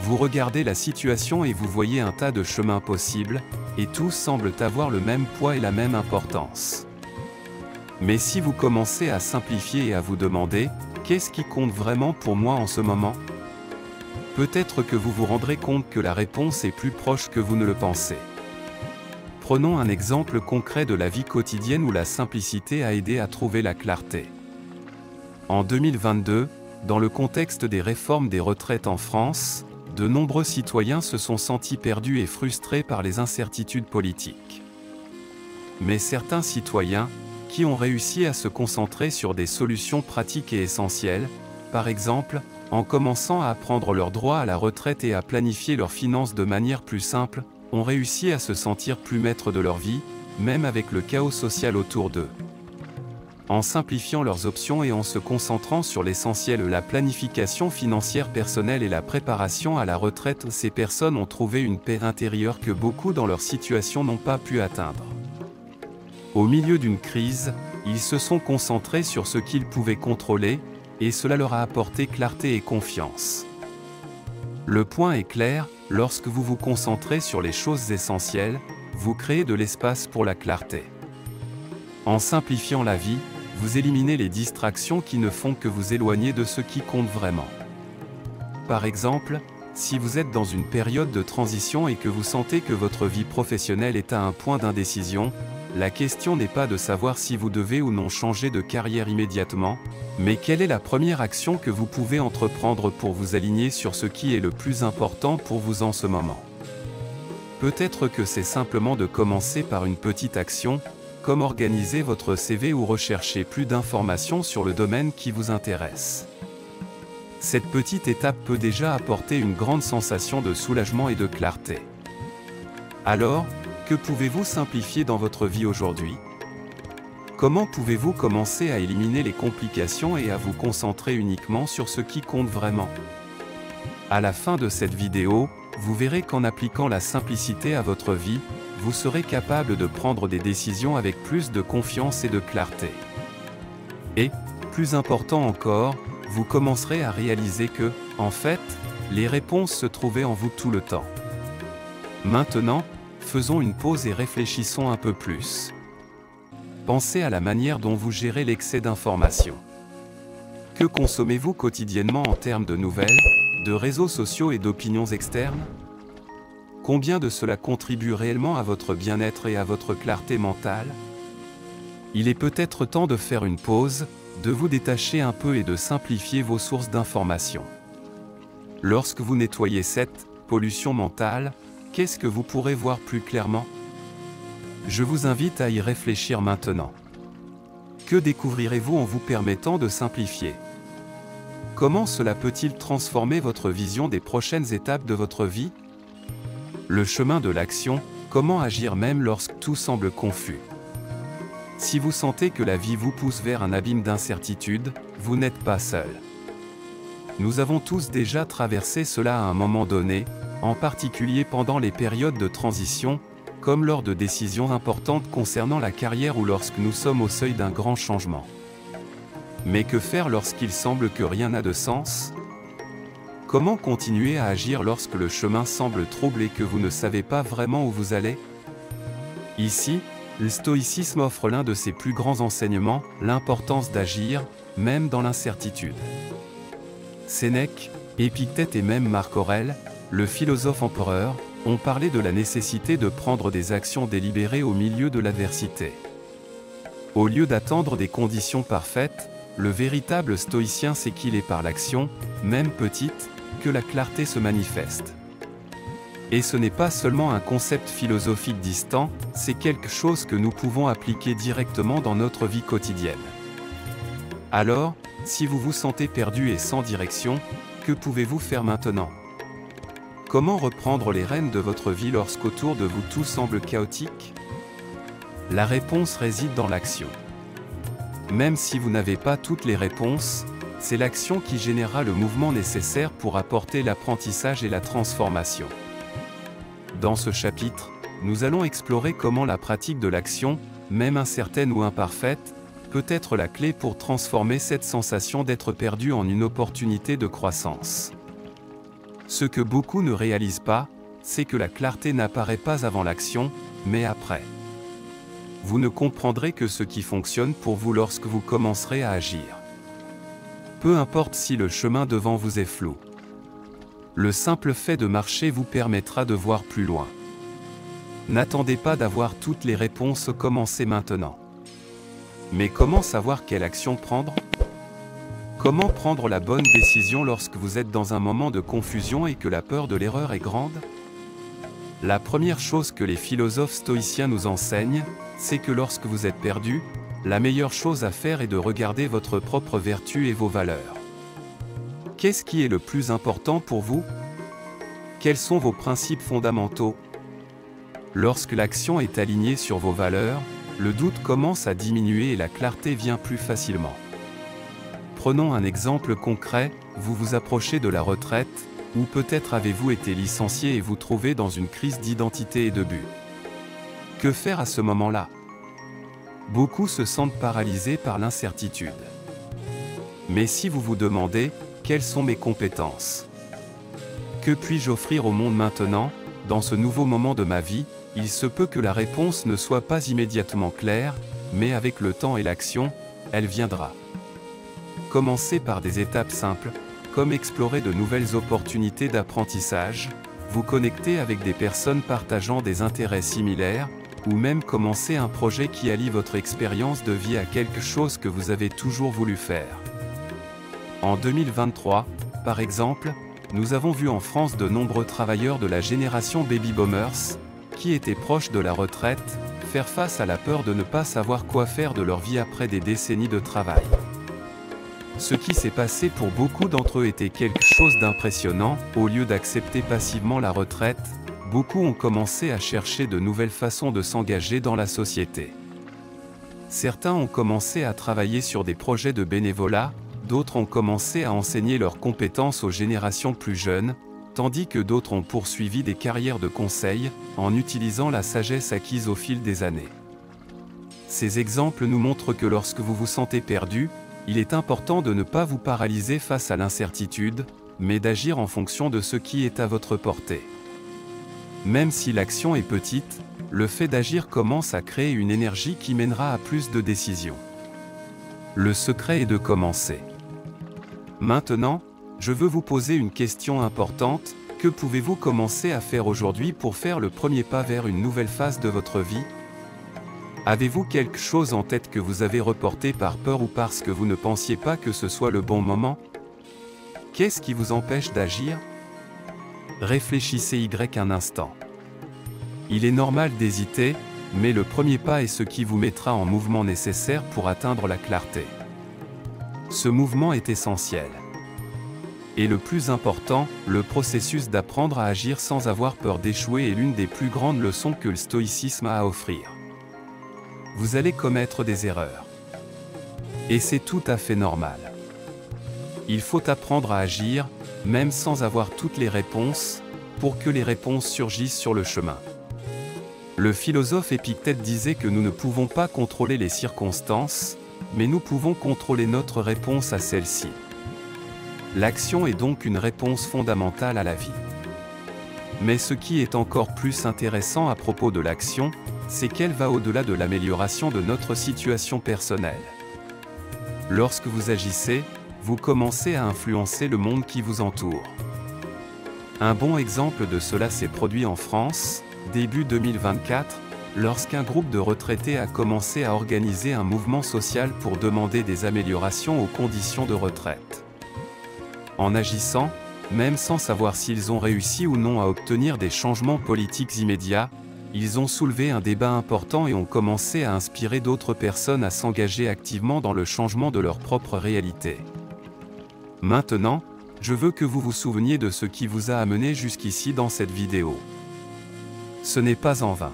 [SPEAKER 1] Vous regardez la situation et vous voyez un tas de chemins possibles, et tous semblent avoir le même poids et la même importance. Mais si vous commencez à simplifier et à vous demander « Qu'est-ce qui compte vraiment pour moi en ce moment ?» Peut-être que vous vous rendrez compte que la réponse est plus proche que vous ne le pensez. Prenons un exemple concret de la vie quotidienne où la simplicité a aidé à trouver la clarté. En 2022, dans le contexte des réformes des retraites en France, de nombreux citoyens se sont sentis perdus et frustrés par les incertitudes politiques. Mais certains citoyens, qui ont réussi à se concentrer sur des solutions pratiques et essentielles, par exemple, en commençant à apprendre leurs droits à la retraite et à planifier leurs finances de manière plus simple, ont réussi à se sentir plus maîtres de leur vie, même avec le chaos social autour d'eux. En simplifiant leurs options et en se concentrant sur l'essentiel, la planification financière personnelle et la préparation à la retraite, ces personnes ont trouvé une paix intérieure que beaucoup dans leur situation n'ont pas pu atteindre. Au milieu d'une crise, ils se sont concentrés sur ce qu'ils pouvaient contrôler, et cela leur a apporté clarté et confiance. Le point est clair, lorsque vous vous concentrez sur les choses essentielles, vous créez de l'espace pour la clarté. En simplifiant la vie, vous éliminez les distractions qui ne font que vous éloigner de ce qui compte vraiment. Par exemple, si vous êtes dans une période de transition et que vous sentez que votre vie professionnelle est à un point d'indécision, la question n'est pas de savoir si vous devez ou non changer de carrière immédiatement, mais quelle est la première action que vous pouvez entreprendre pour vous aligner sur ce qui est le plus important pour vous en ce moment. Peut-être que c'est simplement de commencer par une petite action, comme organiser votre CV ou rechercher plus d'informations sur le domaine qui vous intéresse. Cette petite étape peut déjà apporter une grande sensation de soulagement et de clarté. Alors, que pouvez-vous simplifier dans votre vie aujourd'hui? Comment pouvez-vous commencer à éliminer les complications et à vous concentrer uniquement sur ce qui compte vraiment? À la fin de cette vidéo, vous verrez qu'en appliquant la simplicité à votre vie, vous serez capable de prendre des décisions avec plus de confiance et de clarté. Et, plus important encore, vous commencerez à réaliser que, en fait, les réponses se trouvaient en vous tout le temps. Maintenant, faisons une pause et réfléchissons un peu plus. Pensez à la manière dont vous gérez l'excès d'informations. Que consommez-vous quotidiennement en termes de nouvelles, de réseaux sociaux et d'opinions externes? Combien de cela contribue réellement à votre bien-être et à votre clarté mentale? Il est peut-être temps de faire une pause, de vous détacher un peu et de simplifier vos sources d'informations. Lorsque vous nettoyez cette pollution mentale, qu'est-ce que vous pourrez voir plus clairement? Je vous invite à y réfléchir maintenant. Que découvrirez-vous en vous permettant de simplifier? Comment cela peut-il transformer votre vision des prochaines étapes de votre vie? Le chemin de l'action, comment agir même lorsque tout semble confus? Si vous sentez que la vie vous pousse vers un abîme d'incertitude, vous n'êtes pas seul. Nous avons tous déjà traversé cela à un moment donné, en particulier pendant les périodes de transition, comme lors de décisions importantes concernant la carrière ou lorsque nous sommes au seuil d'un grand changement. Mais que faire lorsqu'il semble que rien n'a de sens? Comment continuer à agir lorsque le chemin semble trouble et que vous ne savez pas vraiment où vous allez? Ici, le stoïcisme offre l'un de ses plus grands enseignements, l'importance d'agir, même dans l'incertitude. Sénèque, Épictète et même Marc Aurèle, le philosophe empereur, ont parlé de la nécessité de prendre des actions délibérées au milieu de l'adversité. Au lieu d'attendre des conditions parfaites, le véritable stoïcien sait qu'il est par l'action, même petite, que la clarté se manifeste. Et ce n'est pas seulement un concept philosophique distant, c'est quelque chose que nous pouvons appliquer directement dans notre vie quotidienne. Alors, si vous vous sentez perdu et sans direction, que pouvez-vous faire maintenant? Comment reprendre les rênes de votre vie lorsqu'autour de vous tout semble chaotique? La réponse réside dans l'action. Même si vous n'avez pas toutes les réponses, c'est l'action qui générera le mouvement nécessaire pour apporter l'apprentissage et la transformation. Dans ce chapitre, nous allons explorer comment la pratique de l'action, même incertaine ou imparfaite, peut être la clé pour transformer cette sensation d'être perdu en une opportunité de croissance. Ce que beaucoup ne réalisent pas, c'est que la clarté n'apparaît pas avant l'action, mais après. Vous ne comprendrez que ce qui fonctionne pour vous lorsque vous commencerez à agir. Peu importe si le chemin devant vous est flou. Le simple fait de marcher vous permettra de voir plus loin. N'attendez pas d'avoir toutes les réponses, commencez maintenant. Mais comment savoir quelle action prendre? Comment prendre la bonne décision lorsque vous êtes dans un moment de confusion et que la peur de l'erreur est grande? La première chose que les philosophes stoïciens nous enseignent, c'est que lorsque vous êtes perdu, la meilleure chose à faire est de regarder votre propre vertu et vos valeurs. Qu'est-ce qui est le plus important pour vous? Quels sont vos principes fondamentaux? Lorsque l'action est alignée sur vos valeurs, le doute commence à diminuer et la clarté vient plus facilement. Prenons un exemple concret, vous vous approchez de la retraite, ou peut-être avez-vous été licencié et vous trouvez dans une crise d'identité et de but. Que faire à ce moment-là? Beaucoup se sentent paralysés par l'incertitude. Mais si vous vous demandez, quelles sont mes compétences? Que puis-je offrir au monde maintenant, dans ce nouveau moment de ma vie? Il se peut que la réponse ne soit pas immédiatement claire, mais avec le temps et l'action, elle viendra. Commencez par des étapes simples, comme explorer de nouvelles opportunités d'apprentissage, vous connecter avec des personnes partageant des intérêts similaires, ou même commencer un projet qui allie votre expérience de vie à quelque chose que vous avez toujours voulu faire. En 2023, par exemple, nous avons vu en France de nombreux travailleurs de la génération Baby Boomers, qui étaient proches de la retraite, faire face à la peur de ne pas savoir quoi faire de leur vie après des décennies de travail. Ce qui s'est passé pour beaucoup d'entre eux était quelque chose d'impressionnant. Au lieu d'accepter passivement la retraite, beaucoup ont commencé à chercher de nouvelles façons de s'engager dans la société. Certains ont commencé à travailler sur des projets de bénévolat, d'autres ont commencé à enseigner leurs compétences aux générations plus jeunes, tandis que d'autres ont poursuivi des carrières de conseil, en utilisant la sagesse acquise au fil des années. Ces exemples nous montrent que lorsque vous vous sentez perdu, il est important de ne pas vous paralyser face à l'incertitude, mais d'agir en fonction de ce qui est à votre portée. Même si l'action est petite, le fait d'agir commence à créer une énergie qui mènera à plus de décisions. Le secret est de commencer. Maintenant, je veux vous poser une question importante. Que pouvez-vous commencer à faire aujourd'hui pour faire le premier pas vers une nouvelle phase de votre vie? Avez-vous quelque chose en tête que vous avez reporté par peur ou parce que vous ne pensiez pas que ce soit le bon moment? Qu'est-ce qui vous empêche d'agir? Réfléchissez un instant. Il est normal d'hésiter, mais le premier pas est ce qui vous mettra en mouvement nécessaire pour atteindre la clarté. Ce mouvement est essentiel. Et le plus important, le processus d'apprendre à agir sans avoir peur d'échouer est l'une des plus grandes leçons que le stoïcisme a à offrir. Vous allez commettre des erreurs. Et c'est tout à fait normal. Il faut apprendre à agir, même sans avoir toutes les réponses, pour que les réponses surgissent sur le chemin. Le philosophe Épictète disait que nous ne pouvons pas contrôler les circonstances, mais nous pouvons contrôler notre réponse à celles-ci. L'action est donc une réponse fondamentale à la vie. Mais ce qui est encore plus intéressant à propos de l'action, c'est qu'elle va au-delà de l'amélioration de notre situation personnelle. Lorsque vous agissez, vous commencez à influencer le monde qui vous entoure. Un bon exemple de cela s'est produit en France, début 2024, lorsqu'un groupe de retraités a commencé à organiser un mouvement social pour demander des améliorations aux conditions de retraite. En agissant, même sans savoir s'ils ont réussi ou non à obtenir des changements politiques immédiats, ils ont soulevé un débat important et ont commencé à inspirer d'autres personnes à s'engager activement dans le changement de leur propre réalité. Maintenant, je veux que vous vous souveniez de ce qui vous a amené jusqu'ici dans cette vidéo. Ce n'est pas en vain.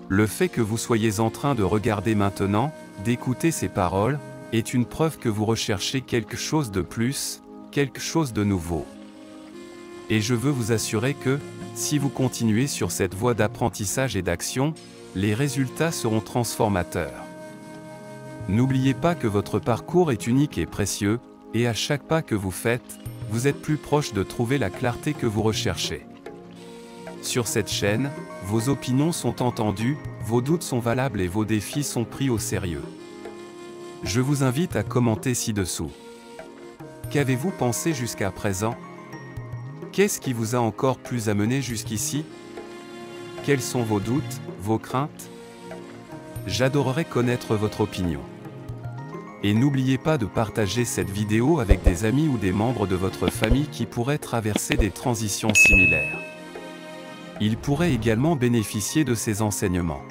[SPEAKER 1] Le fait que vous soyez en train de regarder maintenant, d'écouter ces paroles, est une preuve que vous recherchez quelque chose de plus, quelque chose de nouveau. Et je veux vous assurer que, si vous continuez sur cette voie d'apprentissage et d'action, les résultats seront transformateurs. N'oubliez pas que votre parcours est unique et précieux, et à chaque pas que vous faites, vous êtes plus proche de trouver la clarté que vous recherchez. Sur cette chaîne, vos opinions sont entendues, vos doutes sont valables et vos défis sont pris au sérieux. Je vous invite à commenter ci-dessous. Qu'avez-vous pensé jusqu'à présent? Qu'est-ce qui vous a encore plus amené jusqu'ici? Quels sont vos doutes, vos craintes? J'adorerais connaître votre opinion. Et n'oubliez pas de partager cette vidéo avec des amis ou des membres de votre famille qui pourraient traverser des transitions similaires. Ils pourraient également bénéficier de ces enseignements.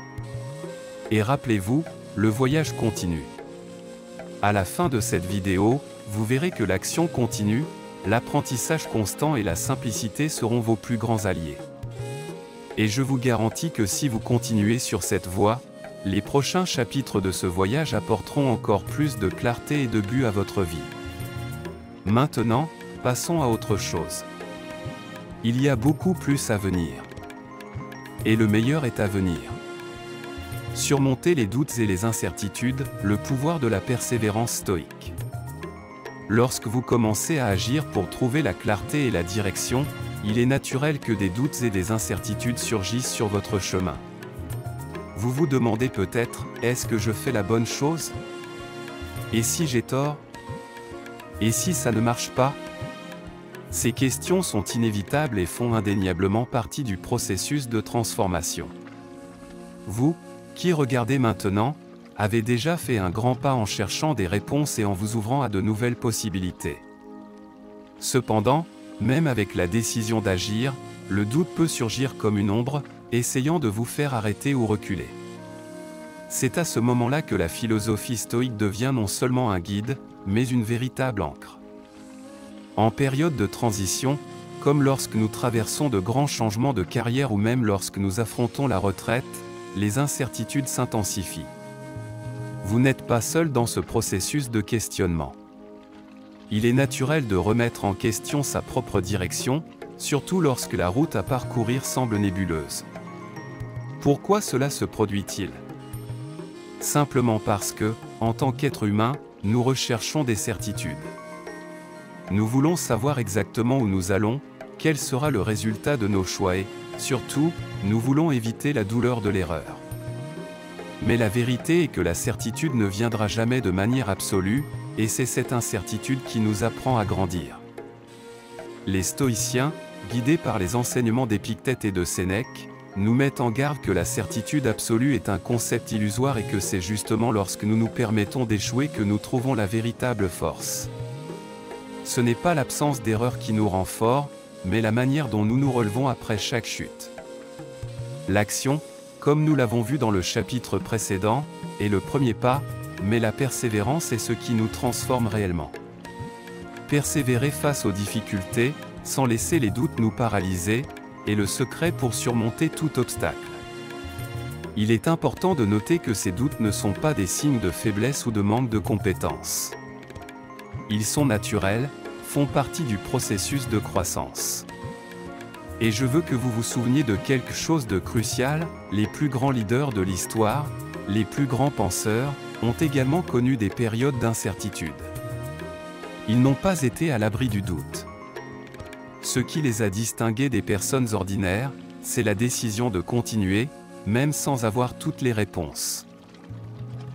[SPEAKER 1] Et rappelez-vous, le voyage continue. À la fin de cette vidéo, vous verrez que l'action continue, l'apprentissage constant et la simplicité seront vos plus grands alliés. Et je vous garantis que si vous continuez sur cette voie, les prochains chapitres de ce voyage apporteront encore plus de clarté et de but à votre vie. Maintenant, passons à autre chose. Il y a beaucoup plus à venir. Et le meilleur est à venir. Surmonter les doutes et les incertitudes, le pouvoir de la persévérance stoïque. Lorsque vous commencez à agir pour trouver la clarté et la direction, il est naturel que des doutes et des incertitudes surgissent sur votre chemin. Vous vous demandez peut-être, est-ce que je fais la bonne chose? Et si j'ai tort? Et si ça ne marche pas? Ces questions sont inévitables et font indéniablement partie du processus de transformation. Vous, qui regardez maintenant, avez déjà fait un grand pas en cherchant des réponses et en vous ouvrant à de nouvelles possibilités. Cependant, même avec la décision d'agir, le doute peut surgir comme une ombre, essayant de vous faire arrêter ou reculer. C'est à ce moment-là que la philosophie stoïque devient non seulement un guide, mais une véritable ancre. En période de transition, comme lorsque nous traversons de grands changements de carrière ou même lorsque nous affrontons la retraite, les incertitudes s'intensifient. Vous n'êtes pas seul dans ce processus de questionnement. Il est naturel de remettre en question sa propre direction, surtout lorsque la route à parcourir semble nébuleuse. Pourquoi cela se produit-il? Simplement parce que, en tant qu'être humain, nous recherchons des certitudes. Nous voulons savoir exactement où nous allons, quel sera le résultat de nos choix et, surtout, nous voulons éviter la douleur de l'erreur. Mais la vérité est que la certitude ne viendra jamais de manière absolue, et c'est cette incertitude qui nous apprend à grandir. Les stoïciens, guidés par les enseignements d'Épictète et de Sénèque, nous mettent en garde que la certitude absolue est un concept illusoire et que c'est justement lorsque nous nous permettons d'échouer que nous trouvons la véritable force. Ce n'est pas l'absence d'erreur qui nous rend forts, mais la manière dont nous nous relevons après chaque chute. L'action, comme nous l'avons vu dans le chapitre précédent, est le premier pas, mais la persévérance est ce qui nous transforme réellement. Persévérer face aux difficultés, sans laisser les doutes nous paralyser, est le secret pour surmonter tout obstacle. Il est important de noter que ces doutes ne sont pas des signes de faiblesse ou de manque de compétences. Ils sont naturels, font partie du processus de croissance. Et je veux que vous vous souveniez de quelque chose de crucial, les plus grands leaders de l'histoire, les plus grands penseurs, ont également connu des périodes d'incertitude. Ils n'ont pas été à l'abri du doute. Ce qui les a distingués des personnes ordinaires, c'est la décision de continuer, même sans avoir toutes les réponses.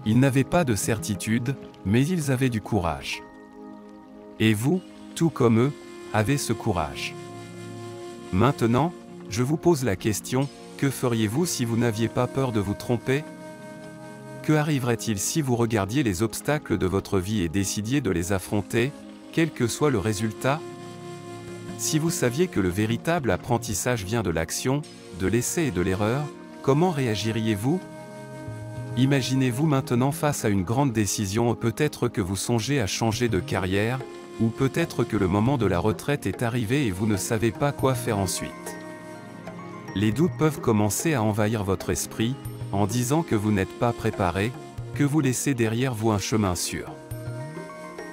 [SPEAKER 1] Ils n'avaient pas de certitude, mais ils avaient du courage. Et vous, tout comme eux, avez ce courage. Maintenant, je vous pose la question, Que feriez-vous si vous n'aviez pas peur de vous tromper? Que arriverait-il si vous regardiez les obstacles de votre vie et décidiez de les affronter, quel que soit le résultat? Si vous saviez que le véritable apprentissage vient de l'action, de l'essai et de l'erreur, comment réagiriez-vous? Imaginez-vous maintenant face à une grande décision, peut-être que vous songez à changer de carrière, ou peut-être que le moment de la retraite est arrivé et vous ne savez pas quoi faire ensuite. Les doutes peuvent commencer à envahir votre esprit, en disant que vous n'êtes pas préparé, que vous laissez derrière vous un chemin sûr.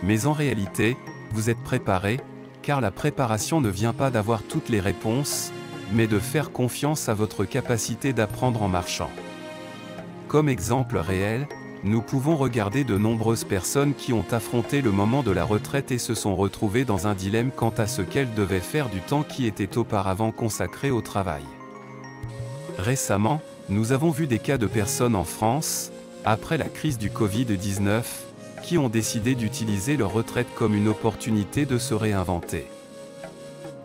[SPEAKER 1] Mais en réalité, vous êtes préparé, car la préparation ne vient pas d'avoir toutes les réponses, mais de faire confiance à votre capacité d'apprendre en marchant. Comme exemple réel, nous pouvons regarder de nombreuses personnes qui ont affronté le moment de la retraite et se sont retrouvées dans un dilemme quant à ce qu'elles devaient faire du temps qui était auparavant consacré au travail. Récemment, nous avons vu des cas de personnes en France, après la crise du Covid-19, qui ont décidé d'utiliser leur retraite comme une opportunité de se réinventer.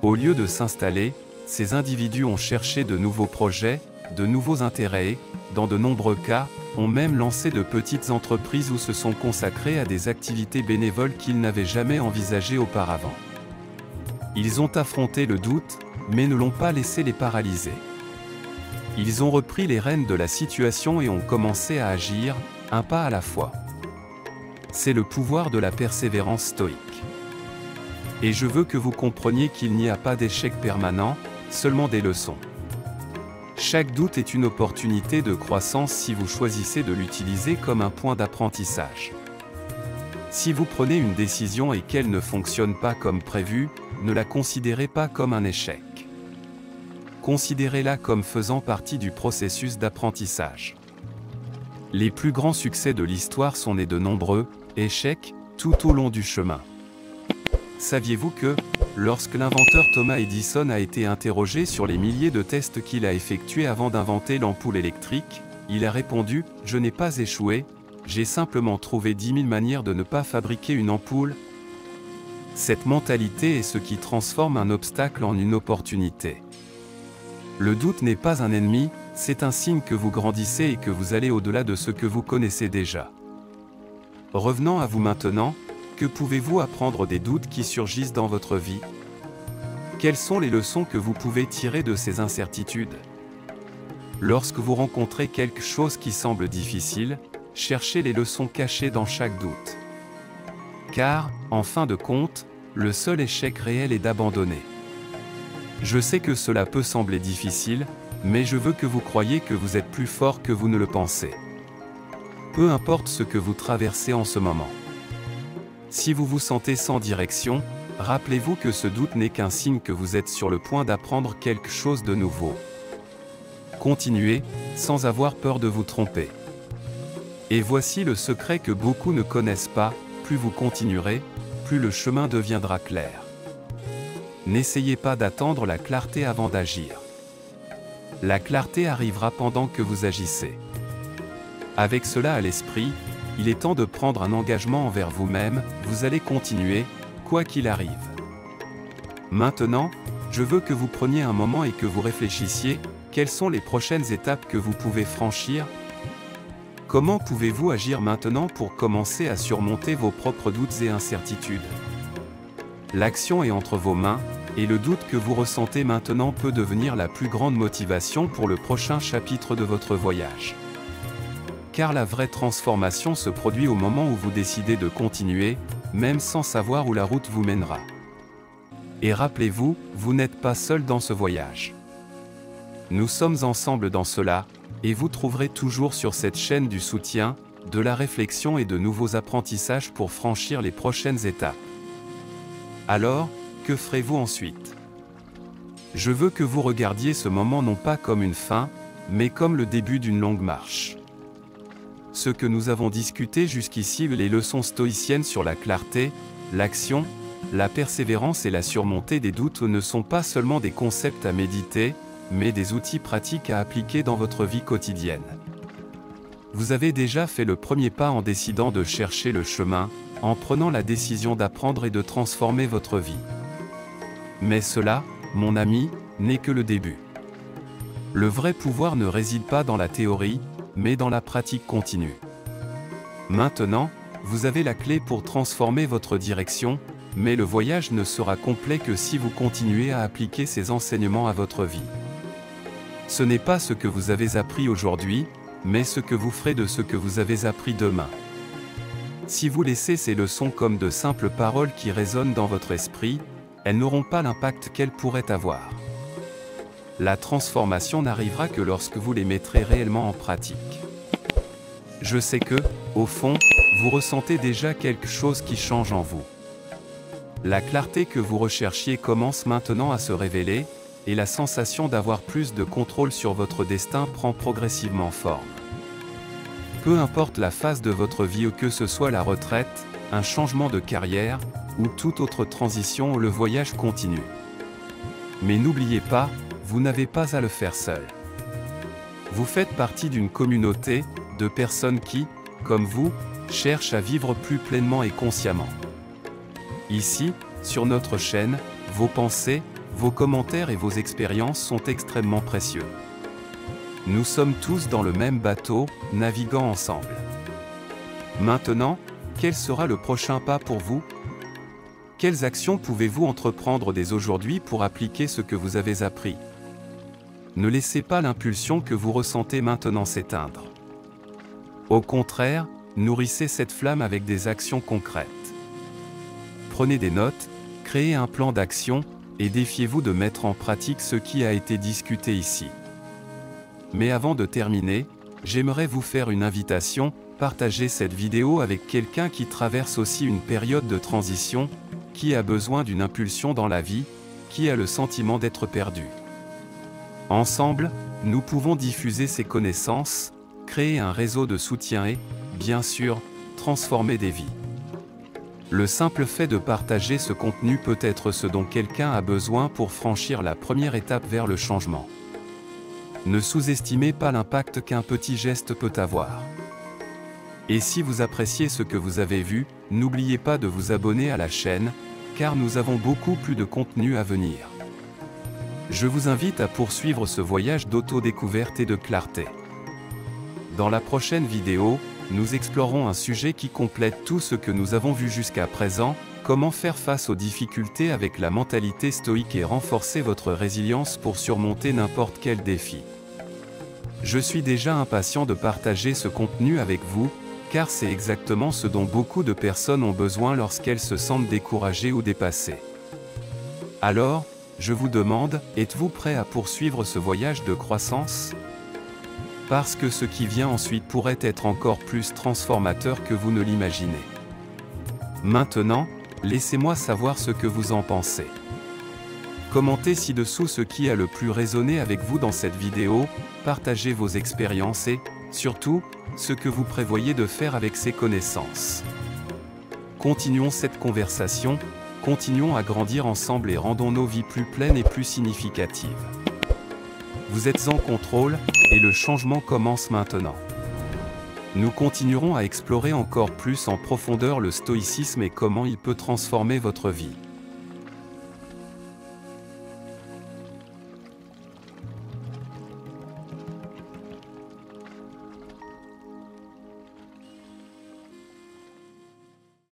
[SPEAKER 1] Au lieu de s'installer, ces individus ont cherché de nouveaux projets, de nouveaux intérêts et, dans de nombreux cas, ont même lancé de petites entreprises ou se sont consacrés à des activités bénévoles qu'ils n'avaient jamais envisagées auparavant. Ils ont affronté le doute, mais ne l'ont pas laissé les paralyser. Ils ont repris les rênes de la situation et ont commencé à agir, un pas à la fois. C'est le pouvoir de la persévérance stoïque. Et je veux que vous compreniez qu'il n'y a pas d'échec permanent, seulement des leçons. Chaque doute est une opportunité de croissance si vous choisissez de l'utiliser comme un point d'apprentissage. Si vous prenez une décision et qu'elle ne fonctionne pas comme prévu, ne la considérez pas comme un échec. Considérez-la comme faisant partie du processus d'apprentissage. Les plus grands succès de l'histoire sont nés de nombreux échecs tout au long du chemin. Saviez-vous que, lorsque l'inventeur Thomas Edison a été interrogé sur les milliers de tests qu'il a effectués avant d'inventer l'ampoule électrique, il a répondu « Je n'ai pas échoué, j'ai simplement trouvé 10 000 manières de ne pas fabriquer une ampoule ». Cette mentalité est ce qui transforme un obstacle en une opportunité. Le doute n'est pas un ennemi, c'est un signe que vous grandissez et que vous allez au-delà de ce que vous connaissez déjà. Revenons à vous maintenant. Que pouvez-vous apprendre des doutes qui surgissent dans votre vie? Quelles sont les leçons que vous pouvez tirer de ces incertitudes? Lorsque vous rencontrez quelque chose qui semble difficile, cherchez les leçons cachées dans chaque doute. Car, en fin de compte, le seul échec réel est d'abandonner. Je sais que cela peut sembler difficile, mais je veux que vous croyiez que vous êtes plus fort que vous ne le pensez. Peu importe ce que vous traversez en ce moment. Si vous vous sentez sans direction, rappelez-vous que ce doute n'est qu'un signe que vous êtes sur le point d'apprendre quelque chose de nouveau. Continuez, sans avoir peur de vous tromper. Et voici le secret que beaucoup ne connaissent pas, plus vous continuerez, plus le chemin deviendra clair. N'essayez pas d'attendre la clarté avant d'agir. La clarté arrivera pendant que vous agissez. Avec cela à l'esprit, il est temps de prendre un engagement envers vous-même, vous allez continuer, quoi qu'il arrive. Maintenant, je veux que vous preniez un moment et que vous réfléchissiez, quelles sont les prochaines étapes que vous pouvez franchir? Comment pouvez-vous agir maintenant pour commencer à surmonter vos propres doutes et incertitudes? L'action est entre vos mains, et le doute que vous ressentez maintenant peut devenir la plus grande motivation pour le prochain chapitre de votre voyage. Car la vraie transformation se produit au moment où vous décidez de continuer, même sans savoir où la route vous mènera. Et rappelez-vous, vous n'êtes pas seul dans ce voyage. Nous sommes ensemble dans cela, et vous trouverez toujours sur cette chaîne du soutien, de la réflexion et de nouveaux apprentissages pour franchir les prochaines étapes. Alors, que ferez-vous ensuite? Je veux que vous regardiez ce moment non pas comme une fin, mais comme le début d'une longue marche. Ce que nous avons discuté jusqu'ici, les leçons stoïciennes sur la clarté, l'action, la persévérance et la surmontée des doutes ne sont pas seulement des concepts à méditer, mais des outils pratiques à appliquer dans votre vie quotidienne. Vous avez déjà fait le premier pas en décidant de chercher le chemin, en prenant la décision d'apprendre et de transformer votre vie. Mais cela, mon ami, n'est que le début. Le vrai pouvoir ne réside pas dans la théorie, mais dans la pratique continue. Maintenant, vous avez la clé pour transformer votre direction, mais le voyage ne sera complet que si vous continuez à appliquer ces enseignements à votre vie. Ce n'est pas ce que vous avez appris aujourd'hui, mais ce que vous ferez de ce que vous avez appris demain. Si vous laissez ces leçons comme de simples paroles qui résonnent dans votre esprit, elles n'auront pas l'impact qu'elles pourraient avoir. La transformation n'arrivera que lorsque vous les mettrez réellement en pratique. Je sais que, au fond, vous ressentez déjà quelque chose qui change en vous. La clarté que vous recherchiez commence maintenant à se révéler, et la sensation d'avoir plus de contrôle sur votre destin prend progressivement forme. Peu importe la phase de votre vie, ou que ce soit la retraite, un changement de carrière, ou toute autre transition, le voyage continue. Mais n'oubliez pas, vous n'avez pas à le faire seul. Vous faites partie d'une communauté de personnes qui, comme vous, cherchent à vivre plus pleinement et consciemment. Ici, sur notre chaîne, vos pensées, vos commentaires et vos expériences sont extrêmement précieux. Nous sommes tous dans le même bateau, naviguant ensemble. Maintenant, quel sera le prochain pas pour vous? Quelles actions pouvez-vous entreprendre dès aujourd'hui pour appliquer ce que vous avez appris? Ne laissez pas l'impulsion que vous ressentez maintenant s'éteindre. Au contraire, nourrissez cette flamme avec des actions concrètes. Prenez des notes, créez un plan d'action, et défiez-vous de mettre en pratique ce qui a été discuté ici. Mais avant de terminer, j'aimerais vous faire une invitation, partagez cette vidéo avec quelqu'un qui traverse aussi une période de transition, qui a besoin d'une impulsion dans la vie, qui a le sentiment d'être perdu. Ensemble, nous pouvons diffuser ces connaissances, créer un réseau de soutien et, bien sûr, transformer des vies. Le simple fait de partager ce contenu peut être ce dont quelqu'un a besoin pour franchir la première étape vers le changement. Ne sous-estimez pas l'impact qu'un petit geste peut avoir. Et si vous appréciez ce que vous avez vu, n'oubliez pas de vous abonner à la chaîne, car nous avons beaucoup plus de contenu à venir. Je vous invite à poursuivre ce voyage d'autodécouverte et de clarté. Dans la prochaine vidéo, nous explorons un sujet qui complète tout ce que nous avons vu jusqu'à présent, comment faire face aux difficultés avec la mentalité stoïque et renforcer votre résilience pour surmonter n'importe quel défi. Je suis déjà impatient de partager ce contenu avec vous, car c'est exactement ce dont beaucoup de personnes ont besoin lorsqu'elles se sentent découragées ou dépassées. Alors, je vous demande, êtes-vous prêt à poursuivre ce voyage de croissance ? Parce que ce qui vient ensuite pourrait être encore plus transformateur que vous ne l'imaginez. Maintenant, laissez-moi savoir ce que vous en pensez. Commentez ci-dessous ce qui a le plus résonné avec vous dans cette vidéo, partagez vos expériences et, surtout, ce que vous prévoyez de faire avec ces connaissances. Continuons cette conversation, continuons à grandir ensemble et rendons nos vies plus pleines et plus significatives. Vous êtes en contrôle, et le changement commence maintenant. Nous continuerons à explorer encore plus en profondeur le stoïcisme et comment il peut transformer votre vie.